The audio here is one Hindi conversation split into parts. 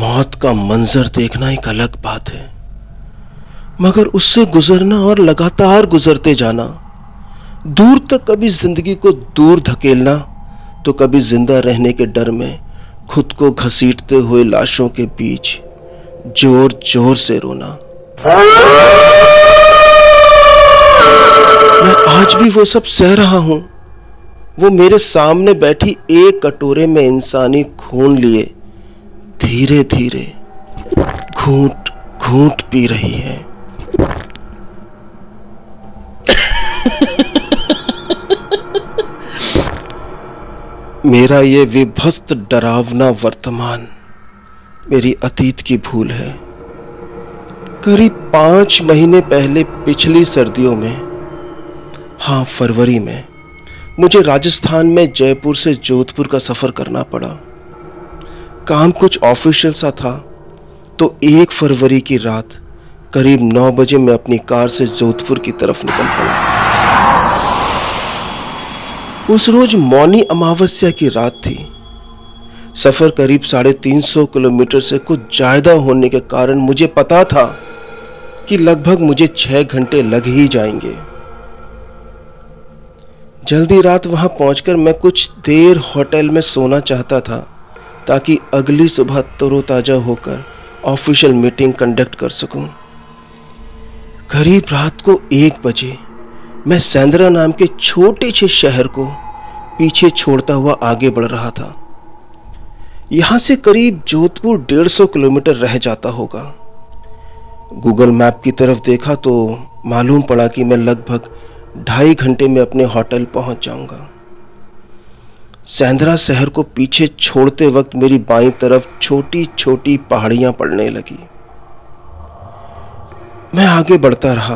मौत का मंजर देखना एक अलग बात है, मगर उससे गुजरना और लगातार गुजरते जाना, दूर तक कभी जिंदगी को दूर धकेलना, तो कभी जिंदा रहने के डर में खुद को घसीटते हुए लाशों के बीच जोर जोर से रोना। मैं आज भी वो सब सह रहा हूं। वो मेरे सामने बैठी एक कटोरे में इंसानी खून लिए धीरे धीरे घूंट घूंट पी रही है। मेरा ये विभत्स डरावना वर्तमान मेरी अतीत की भूल है। करीब 5 महीने पहले पिछली सर्दियों में, हाँ फरवरी में, मुझे राजस्थान में जयपुर से जोधपुर का सफर करना पड़ा। काम कुछ ऑफिशियल सा था, तो 1 फरवरी की रात करीब 9 बजे मैं अपनी कार से जोधपुर की तरफ निकल पड़ा। उस रोज मौनी अमावस्या की रात थी। सफर करीब 350 किलोमीटर से कुछ ज्यादा होने के कारण मुझे पता था कि लगभग मुझे 6 घंटे लग ही जाएंगे। जल्दी रात वहां पहुंचकर मैं कुछ देर होटल में सोना चाहता था, ताकि अगली सुबह तरोताजा होकर ऑफिशियल मीटिंग कंडक्ट कर सकूं। करीब रात को 1 बजे मैं सेंद्रा नाम के छोटे से शहर को पीछे छोड़ता हुआ आगे बढ़ रहा था। यहां से करीब जोधपुर 150 किलोमीटर रह जाता होगा। गूगल मैप की तरफ देखा तो मालूम पड़ा कि मैं लगभग 2.5 घंटे में अपने होटल पहुंच जाऊंगा। सेंद्रा शहर को पीछे छोड़ते वक्त मेरी बाईं तरफ छोटी छोटी पहाड़ियां पड़ने लगी। मैं आगे बढ़ता रहा,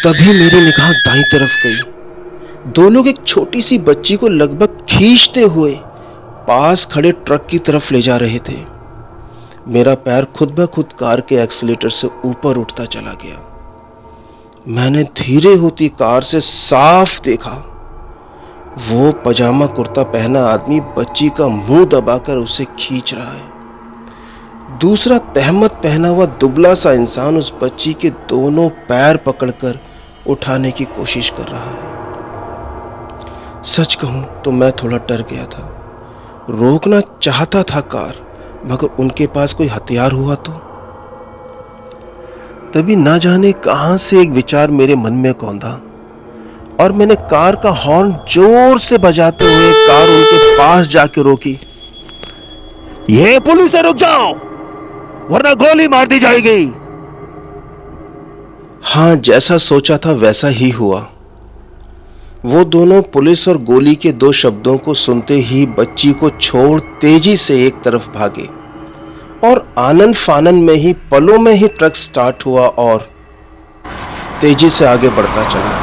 तभी मेरी निगाह दाईं तरफ गई। 2 लोग एक छोटी सी बच्ची को लगभग खींचते हुए पास खड़े ट्रक की तरफ ले जा रहे थे। मेरा पैर खुद ब खुद कार के एक्सीलेटर से ऊपर उठता चला गया। मैंने धीरे होती कार से साफ देखा, वो पजामा कुर्ता पहना आदमी बच्ची का मुंह दबाकर उसे खींच रहा है। दूसरा तहमत पहना हुआ दुबला सा इंसान उस बच्ची के दोनों पैर पकड़कर उठाने की कोशिश कर रहा है। सच कहूं तो मैं थोड़ा डर गया था। रोकना चाहता था कार, मगर उनके पास कोई हथियार हुआ तो। तभी ना जाने कहां से एक विचार मेरे मन में कौंधा और मैंने कार का हॉर्न जोर से बजाते हुए कार उनके पास जाके रोकी। ये पुलिस है, रुक जाओ वरना गोली मार दी जाएगी। हां, जैसा सोचा था वैसा ही हुआ। वो दोनों पुलिस और गोली के 2 शब्दों को सुनते ही बच्ची को छोड़ तेजी से एक तरफ भागे और आनन फानन में ही पलों में ही ट्रक स्टार्ट हुआ और तेजी से आगे बढ़ता चला।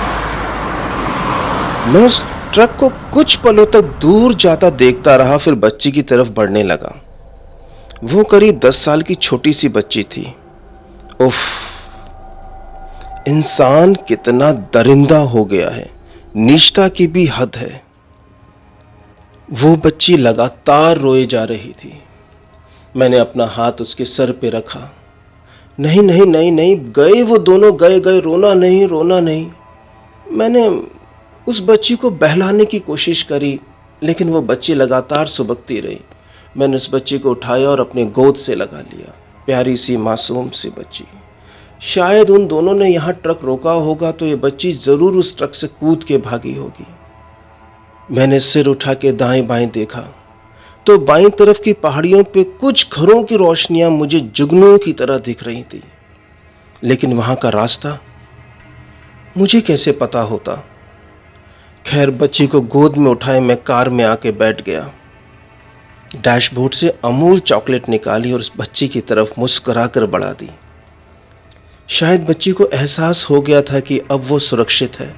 मैं उस ट्रक को कुछ पलों तक दूर जाता देखता रहा, फिर बच्ची की तरफ बढ़ने लगा। वो करीब 10 साल की छोटी सी बच्ची थी। उफ, इंसान कितना दरिंदा हो गया है, नीचता की भी हद है। वो बच्ची लगातार रोए जा रही थी। मैंने अपना हाथ उसके सर पे रखा। नहीं नहीं नहीं नहीं, गए वो दोनों, गए गए, रोना नहीं रोना नहीं। मैंने उस बच्ची को बहलाने की कोशिश करी, लेकिन वो बच्ची लगातार सुबकती रही। मैंने उस बच्ची को उठाया और अपने गोद से लगा लिया। प्यारी सी मासूम सी बच्ची। शायद उन दोनों ने यहां ट्रक रोका होगा तो ये बच्ची जरूर उस ट्रक से कूद के भागी होगी। मैंने सिर उठा के दाएं बाएं देखा तो बाईं तरफ की पहाड़ियों पे कुछ घरों की रोशनियां मुझे जुगनुओं की तरह दिख रही थी, लेकिन वहां का रास्ता मुझे कैसे पता होता। खैर, बच्ची को गोद में उठाए मैं कार में आके बैठ गया। डैशबोर्ड से अमूल चॉकलेट निकाली और उस बच्ची की तरफ मुस्कुराकर बढ़ा दी। शायद बच्ची को एहसास हो गया था कि अब वो सुरक्षित है।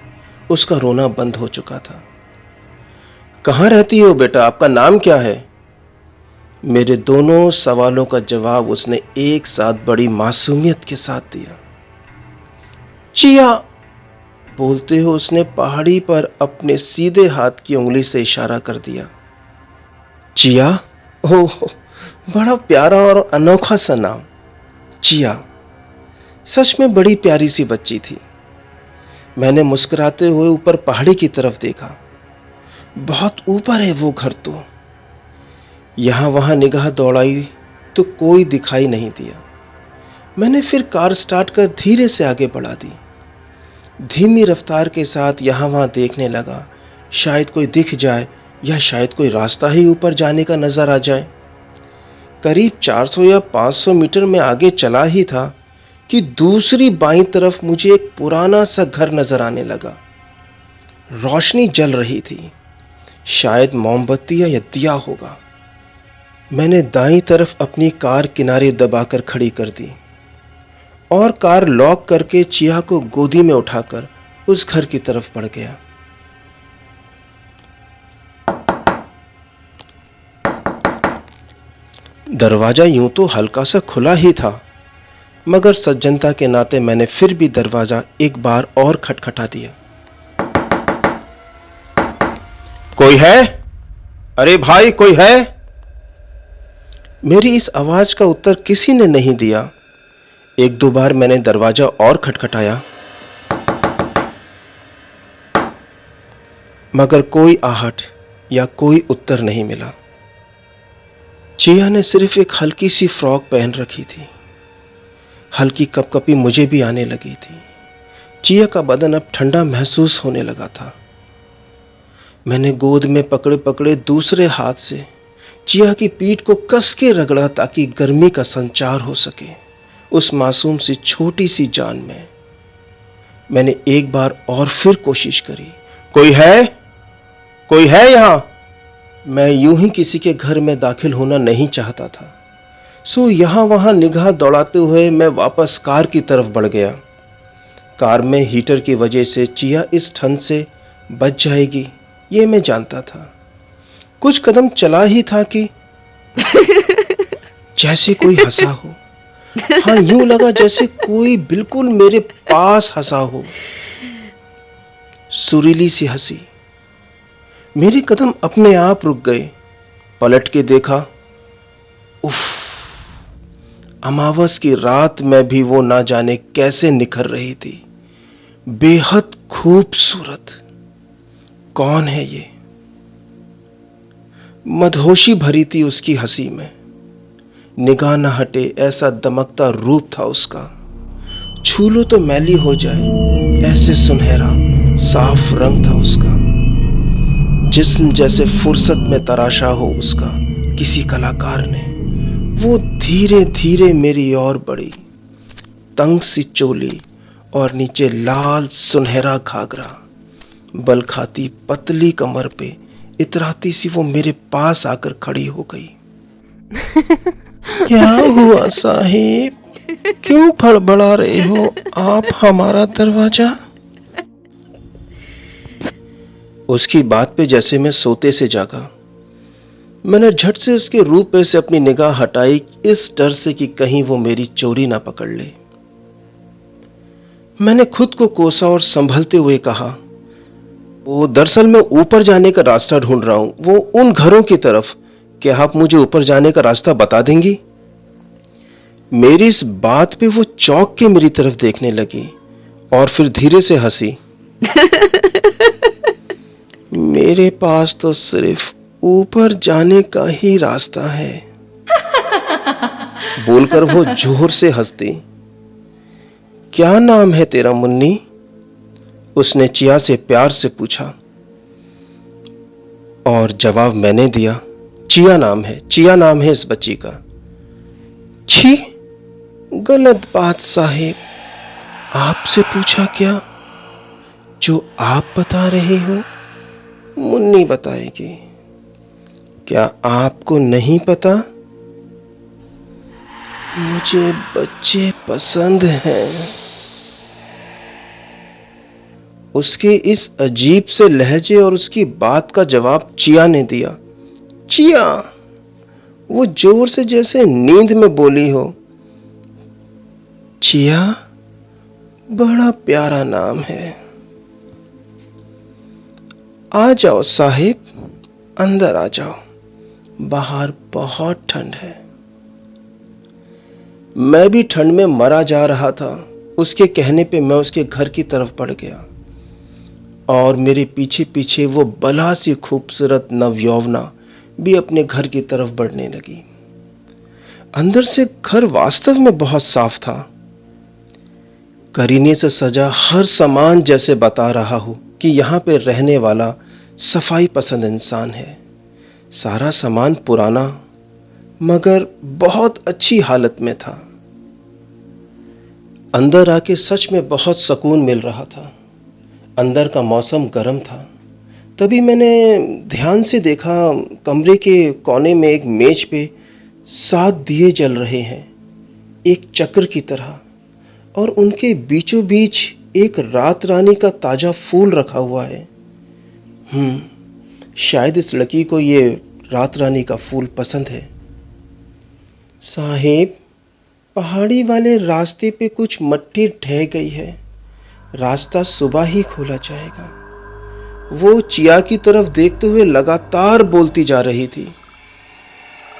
उसका रोना बंद हो चुका था। कहां रहती हो बेटा, आपका नाम क्या है? मेरे दोनों सवालों का जवाब उसने एक साथ बड़ी मासूमियत के साथ दिया। चिया बोलते हो उसने पहाड़ी पर अपने सीधे हाथ की उंगली से इशारा कर दिया। चिया? ओह, बड़ा प्यारा और अनोखा सा नाम, चिया। सच में बड़ी प्यारी सी बच्ची थी। मैंने मुस्कुराते हुए ऊपर पहाड़ी की तरफ देखा। बहुत ऊपर है वो घर तो। यहां वहां निगाह दौड़ाई तो कोई दिखाई नहीं दिया। मैंने फिर कार स्टार्ट कर धीरे से आगे बढ़ा दी। धीमी रफ्तार के साथ यहां वहां देखने लगा, शायद कोई दिख जाए या शायद कोई रास्ता ही ऊपर जाने का नजर आ जाए। करीब 400 या 500 मीटर में आगे चला ही था कि दूसरी बाईं तरफ मुझे एक पुराना सा घर नजर आने लगा। रोशनी जल रही थी, शायद मोमबत्ती या दिया होगा। मैंने दाईं तरफ अपनी कार किनारे दबाकर खड़ी कर दी और कार लॉक करके चिया को गोदी में उठाकर उस घर की तरफ बढ़ गया। दरवाजा यूं तो हल्का सा खुला ही था, मगर सज्जनता के नाते मैंने फिर भी दरवाजा एक बार और खटखटा दिया। कोई है? अरे भाई, कोई है? मेरी इस आवाज का उत्तर किसी ने नहीं दिया। एक दो बार मैंने दरवाजा और खटखटाया, मगर कोई आहट या कोई उत्तर नहीं मिला। चिया ने सिर्फ एक हल्की सी फ्रॉक पहन रखी थी। हल्की कपकपी मुझे भी आने लगी थी। चिया का बदन अब ठंडा महसूस होने लगा था। मैंने गोद में पकड़े पकड़े दूसरे हाथ से चिया की पीठ को कस के रगड़ा ताकि गर्मी का संचार हो सके उस मासूम सी छोटी सी जान में। मैंने एक बार और फिर कोशिश करी, कोई है? कोई है यहां? मैं यूं ही किसी के घर में दाखिल होना नहीं चाहता था, सो यहां वहां निगाह दौड़ाते हुए मैं वापस कार की तरफ बढ़ गया। कार में हीटर की वजह से चिया इस ठंड से बच जाएगी, ये मैं जानता था। कुछ कदम चला ही था कि जैसे कोई हंसा हो। हाँ, यूं लगा जैसे कोई बिल्कुल मेरे पास हंसा हो। सुरीली सी हंसी। मेरे कदम अपने आप रुक गए। पलट के देखा, उफ, अमावस की रात में भी वो ना जाने कैसे निखर रही थी। बेहद खूबसूरत। कौन है ये? मदहोशी भरी थी उसकी हंसी में। निगाह न हटे ऐसा दमकता रूप था उसका। छू लो तो मैली हो जाए ऐसे सुनहरा साफ रंग था उसका। जिस्म जैसे फुर्सत में तराशा हो उसका किसी कलाकार ने। वो धीरे धीरे मेरी ओर बढ़ी। तंग सी चोली और नीचे लाल सुनहरा घाघरा, बल खाती पतली कमर पे इतराती सी वो मेरे पास आकर खड़ी हो गई। क्या हुआ साहिब? क्यों फड़बड़ा रहे हो आप हमारा दरवाजा? उसकी बात पे जैसे मैं सोते से जागा। मैंने झट से उसके रूप पे से अपनी निगाह हटाई, इस डर से कि कहीं वो मेरी चोरी ना पकड़ ले। मैंने खुद को कोसा और संभलते हुए कहा, वो दरअसल मैं ऊपर जाने का रास्ता ढूंढ रहा हूं, वो उन घरों की तरफ। क्या आप मुझे ऊपर जाने का रास्ता बता देंगी? मेरी इस बात पे वो चौंक के मेरी तरफ देखने लगी और फिर धीरे से हंसी। मेरे पास तो सिर्फ ऊपर जाने का ही रास्ता है, बोलकर वो जोर से हंस दी। क्या नाम है तेरा मुन्नी? उसने चिया से प्यार से पूछा और जवाब मैंने दिया, चिया नाम है, चिया नाम है इस बच्ची का। छी, गलत बात साहिब। आपसे पूछा क्या? जो आप बता रहे हो मुन्नी बताएगी। क्या आपको नहीं पता? मुझे बच्चे पसंद हैं। उसके इस अजीब से लहजे और उसकी बात का जवाब चिया ने दिया। चिया? वो जोर से जैसे नींद में बोली हो। चिया बड़ा प्यारा नाम है। आ जाओ साहिब, अंदर आ जाओ। बाहर बहुत ठंड है। मैं भी ठंड में मरा जा रहा था। उसके कहने पे मैं उसके घर की तरफ बढ़ गया और मेरे पीछे पीछे वो भला सी खूबसूरत नवयौवना भी अपने घर की तरफ बढ़ने लगी। अंदर से घर वास्तव में बहुत साफ था। करीने से सजा हर सामान जैसे बता रहा हूं कि यहाँ पे रहने वाला सफाई पसंद इंसान है। सारा सामान पुराना मगर बहुत अच्छी हालत में था। अंदर आके सच में बहुत सुकून मिल रहा था। अंदर का मौसम गर्म था। तभी मैंने ध्यान से देखा, कमरे के कोने में एक मेज पे 7 दिए जल रहे हैं, एक चक्र की तरह, और उनके बीचों बीच एक रात रानी का ताजा फूल रखा हुआ है। शायद इस लड़की को ये रात रानी का फूल पसंद है। साहेब, पहाड़ी वाले रास्ते पे कुछ मट्टी ढह गई है। रास्ता सुबह ही खोला जाएगा। वो चिया की तरफ देखते हुए लगातार बोलती जा रही थी।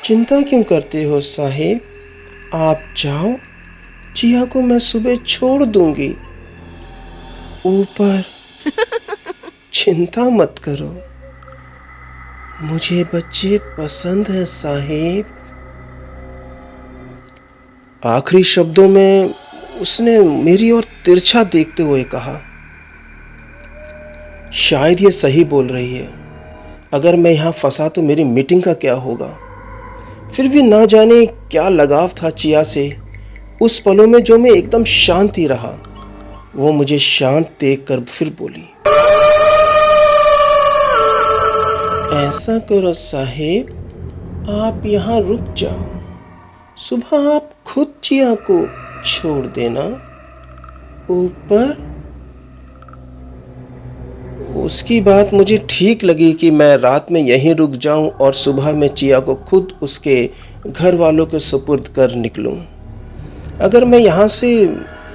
चिंता क्यों करते हो साहेब? आप जाओ, चिया को मैं सुबह छोड़ दूंगी ऊपर। चिंता मत करो, मुझे बच्चे पसंद है साहेब। आखिरी शब्दों में उसने मेरी ओर तिरछा देखते हुए कहा। शायद ये सही बोल रही है। अगर मैं यहां फंसा तो मेरी मीटिंग का क्या होगा? फिर भी ना जाने क्या लगाव था चिया से। उस पलों में जो मैं एकदम शांत ही रहा। वो मुझे शांत देखकर फिर बोली, ऐसा करो साहेब, आप यहाँ रुक जाओ। सुबह आप खुद चिया को छोड़ देना ऊपर। उसकी बात मुझे ठीक लगी कि मैं रात में यहीं रुक जाऊं और सुबह में चिया को खुद उसके घर वालों के सुपुर्द कर निकलूं। अगर मैं यहाँ से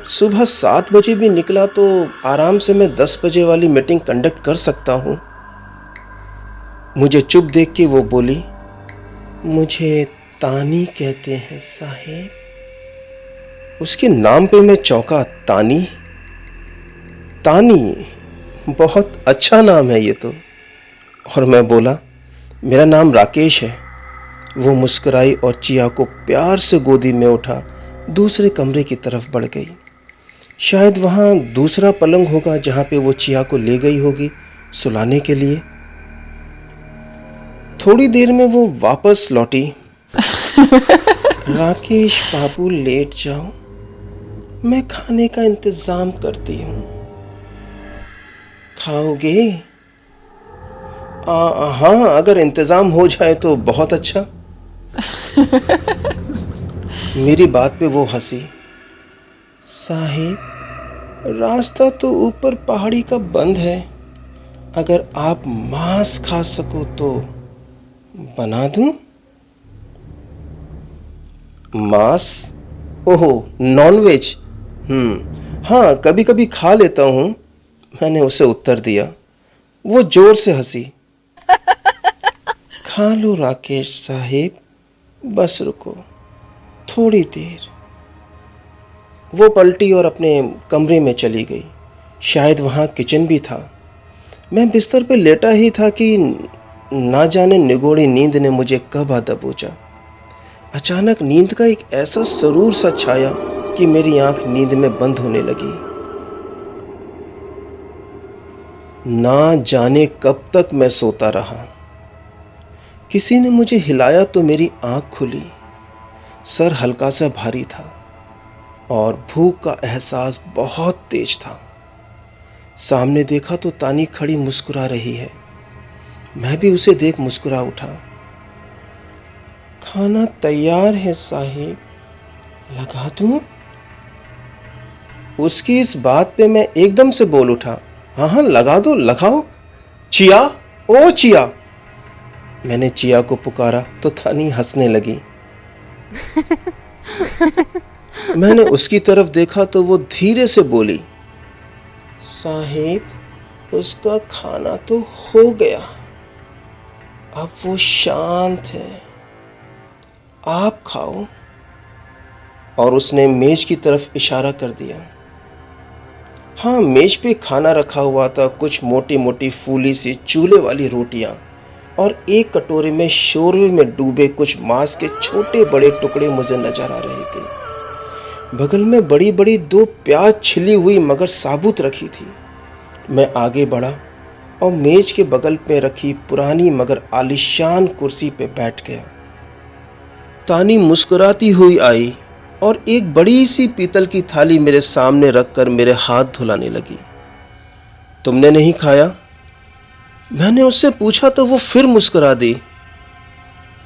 सुबह 7 बजे भी निकला तो आराम से मैं 10 बजे वाली मीटिंग कंडक्ट कर सकता हूँ। मुझे चुप देख के वो बोली, मुझे तानी कहते हैं साहेब। उसके नाम पे मैं चौंका। तानी? तानी बहुत अच्छा नाम है ये तो। और मैं बोला, मेरा नाम राकेश है। वो मुस्कुराई और चिया को प्यार से गोदी में उठा दूसरे कमरे की तरफ बढ़ गई। शायद वहां दूसरा पलंग होगा जहां पे वो चिया को ले गई होगी सुलाने के लिए। थोड़ी देर में वो वापस लौटी। राकेश बाबू, लेट जाओ, मैं खाने का इंतजाम करती हूँ। खाओगे? हाँ, अगर इंतजाम हो जाए तो बहुत अच्छा। मेरी बात पे वो हंसी। साहिब, रास्ता तो ऊपर पहाड़ी का बंद है। अगर आप मांस खा सको तो बना दूं? मांस? ओहो, नॉनवेज? हाँ, कभी कभी खा लेता हूं, मैंने उसे उत्तर दिया। वो जोर से हंसी। खा लो राकेश साहिब, बस रुको थोड़ी देर। वो पलटी और अपने कमरे में चली गई। शायद वहां किचन भी था। मैं बिस्तर पे लेटा ही था कि ना जाने निगोड़ी नींद ने मुझे कब आ दबोचा। अचानक नींद का एक ऐसा सुरूर सा छाया कि मेरी आंख नींद में बंद होने लगी। ना जाने कब तक मैं सोता रहा। किसी ने मुझे हिलाया तो मेरी आंख खुली। सर हल्का सा भारी था और भूख का एहसास बहुत तेज था। सामने देखा तो तानी खड़ी मुस्कुरा रही है। मैं भी उसे देख मुस्कुरा उठा। खाना तैयार है साहिब, लगा दूं? उसकी इस बात पे मैं एकदम से बोल उठा, हाँ हाँ लगा दो, लगाओ। चिया, ओ चिया। मैंने चिया को पुकारा तो तानी हंसने लगी। मैंने उसकी तरफ देखा तो वो धीरे से बोली, साहिब, उसका खाना तो हो गया। अब वो शांत है, आप खाओ। और उसने मेज की तरफ इशारा कर दिया। हाँ, मेज पे खाना रखा हुआ था, कुछ मोटी मोटी फूली सी चूल्हे वाली रोटियां और एक कटोरे में शोरवे में डूबे कुछ मांस के छोटे बड़े टुकड़े मुझे नजर आ रहे थे। बगल में बड़ी बड़ी 2 प्याज छिली हुई मगर साबुत रखी थी। मैं आगे बढ़ा और मेज के बगल पे रखी पुरानी मगर आलीशान कुर्सी पे बैठ गया। तानी मुस्कुराती हुई आई और एक बड़ी सी पीतल की थाली मेरे सामने रखकर मेरे हाथ धुलाने लगी। तुमने नहीं खाया? मैंने उससे पूछा तो वो फिर मुस्कुरा दी।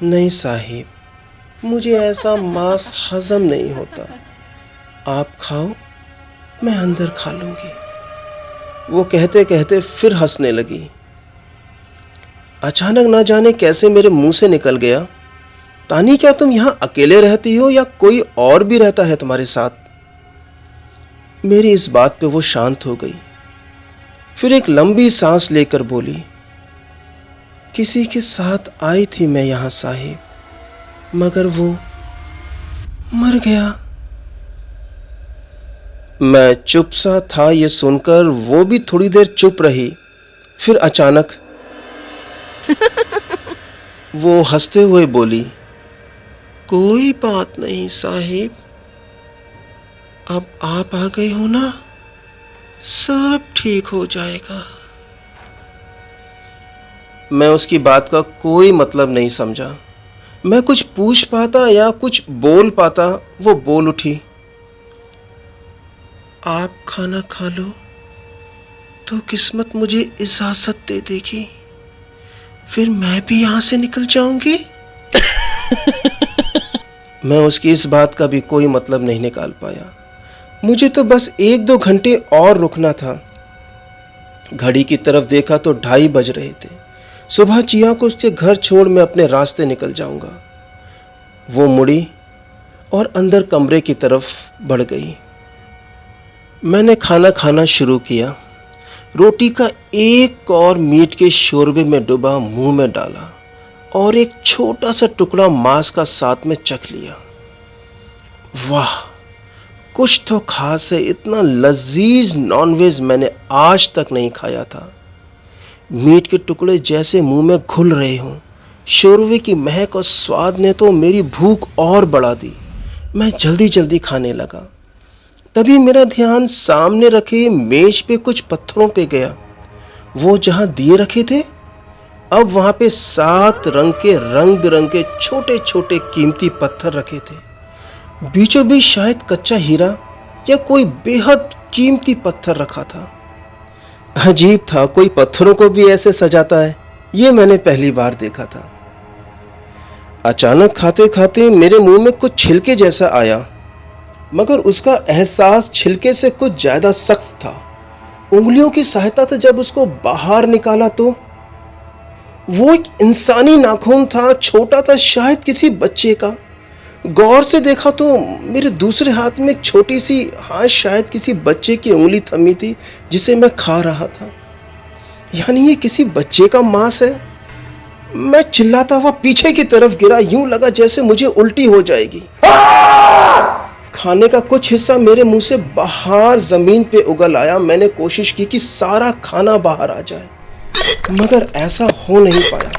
नहीं साहिब, मुझे ऐसा मांस हजम नहीं होता। आप खाओ, मैं अंदर खा लूंगी। वो कहते कहते फिर हंसने लगी। अचानक ना जाने कैसे मेरे मुंह से निकल गया, तानी क्या तुम यहां अकेले रहती हो या कोई और भी रहता है तुम्हारे साथ? मेरी इस बात पे वो शांत हो गई। फिर एक लंबी सांस लेकर बोली, किसी के साथ आई थी मैं यहां साहिब, मगर वो मर गया। मैं चुप सा था ये सुनकर, वो भी थोड़ी देर चुप रही। फिर अचानक वो हंसते हुए बोली, कोई बात नहीं साहिब, अब आप आ गए हो ना, सब ठीक हो जाएगा। मैं उसकी बात का कोई मतलब नहीं समझा। मैं कुछ पूछ पाता या कुछ बोल पाता। वो बोल उठी, आप खाना खा लो तो किस्मत मुझे इजाजत दे देगी, फिर मैं भी यहां से निकल जाऊंगी। मैं उसकी इस बात का भी कोई मतलब नहीं निकाल पाया। मुझे तो बस 1-2 घंटे और रुकना था। घड़ी की तरफ देखा तो 2:30 बज रहे थे। सुबह चिया को उसके घर छोड़ मैं अपने रास्ते निकल जाऊंगा। वो मुड़ी और अंदर कमरे की तरफ बढ़ गई। मैंने खाना खाना शुरू किया। रोटी का एक और मीट के शोरबे में डुबा मुंह में डाला और एक छोटा सा टुकड़ा मांस का साथ में चख लिया। वाह, कुछ तो खास है। इतना लजीज नॉनवेज मैंने आज तक नहीं खाया था। मीट के टुकड़े जैसे मुंह में घुल रहे हों। शोरबे की महक और स्वाद ने तो मेरी भूख और बढ़ा दी। मैं जल्दी जल्दी खाने लगा। तभी मेरा ध्यान सामने रखे मेज पे कुछ पत्थरों पे गया। वो जहां दिए रखे थे, अब वहां पे 7 रंग के रंग बिरंगे छोटे छोटे कीमती पत्थर रखे थे। बीचों बीच शायद कच्चा हीरा या कोई बेहद कीमती पत्थर रखा था। अजीब था, कोई पत्थरों को भी ऐसे सजाता है, ये मैंने पहली बार देखा था। अचानक खाते खाते मेरे मुंह में कुछ छिलके जैसा आया, मगर उसका एहसास छिलके से कुछ ज्यादा सख्त था। उंगलियों की सहायता से जब उसको बाहर निकाला तो वो एक इंसानी नाखून था, छोटा था, शायद किसी बच्चे का। गौर से देखा तो मेरे दूसरे हाथ में एक छोटी सी, हाँ शायद किसी बच्चे की उंगली थमी थी जिसे मैं खा रहा था। यानी ये किसी बच्चे का मांस है। मैं चिल्लाता हुआ पीछे की तरफ गिरा, यूं लगा जैसे मुझे उल्टी हो जाएगी। खाने का कुछ हिस्सा मेरे मुंह से बाहर जमीन पे उगल आया। मैंने कोशिश की कि सारा खाना बाहर आ जाए, मगर ऐसा हो नहीं पाया।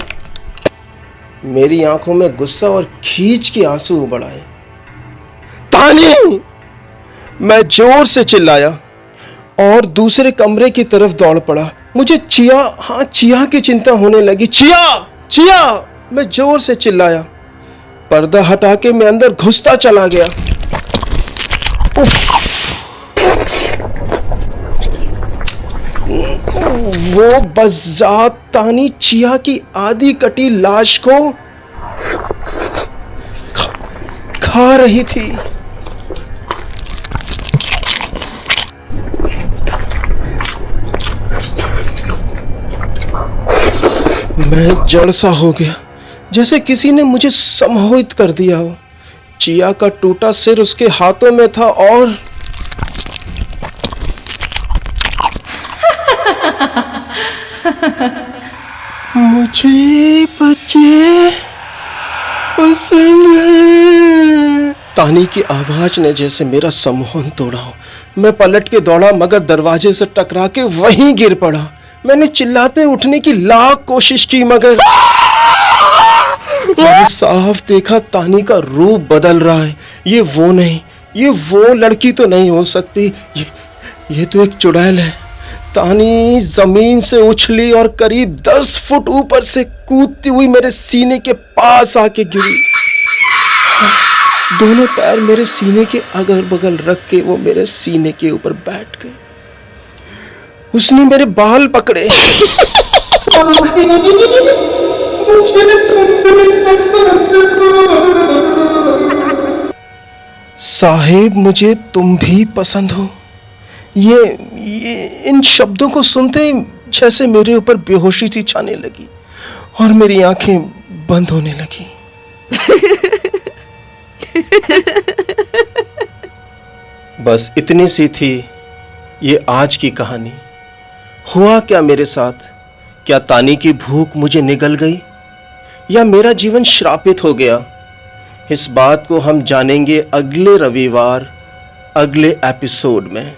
मेरी आंखों में गुस्सा और खींच के आंसू उबड़ आए। तानी! मैं जोर से चिल्लाया और दूसरे कमरे की तरफ दौड़ पड़ा। मुझे चिया की चिंता होने लगी। चिया! चिया! मैं जोर से चिल्लाया। पर्दा हटा के मैं अंदर घुसता चला गया। वो बज़ात तानी चिया की आधी कटी लाश को खा रही थी। मैं जड़ सा हो गया, जैसे किसी ने मुझे सम्मोहित कर दिया हो। चिया का टूटा सिर उसके हाथों में था और मुझे बच्चे पसंद है। तानी की आवाज ने जैसे मेरा सम्मोहन तोड़ा हो। मैं पलट के दौड़ा मगर दरवाजे से टकरा के वहीं गिर पड़ा। मैंने चिल्लाते उठने की लाख कोशिश की मगर मैंने साफ देखा तानी का रूप बदल रहा है। ये वो नहीं, ये वो लड़की तो नहीं हो सकती। ये तो एक चुड़ैल है। तानी जमीन से उछली और करीब 10 फुट ऊपर से कूदती हुई मेरे सीने के पास आके गिरी। दोनों पैर मेरे सीने के अगल बगल रख के वो मेरे सीने के ऊपर बैठ गई। उसने मेरे बाल पकड़े। साहिब मुझे तुम भी पसंद हो। ये इन शब्दों को सुनते ही जैसे मेरे ऊपर बेहोशी सी छाने लगी और मेरी आंखें बंद होने लगी। बस इतनी सी थी ये आज की कहानी। हुआ क्या मेरे साथ? क्या तानी की भूख मुझे निगल गई या मेरा जीवन श्रापित हो गया? इस बात को हम जानेंगे अगले रविवार अगले एपिसोड में।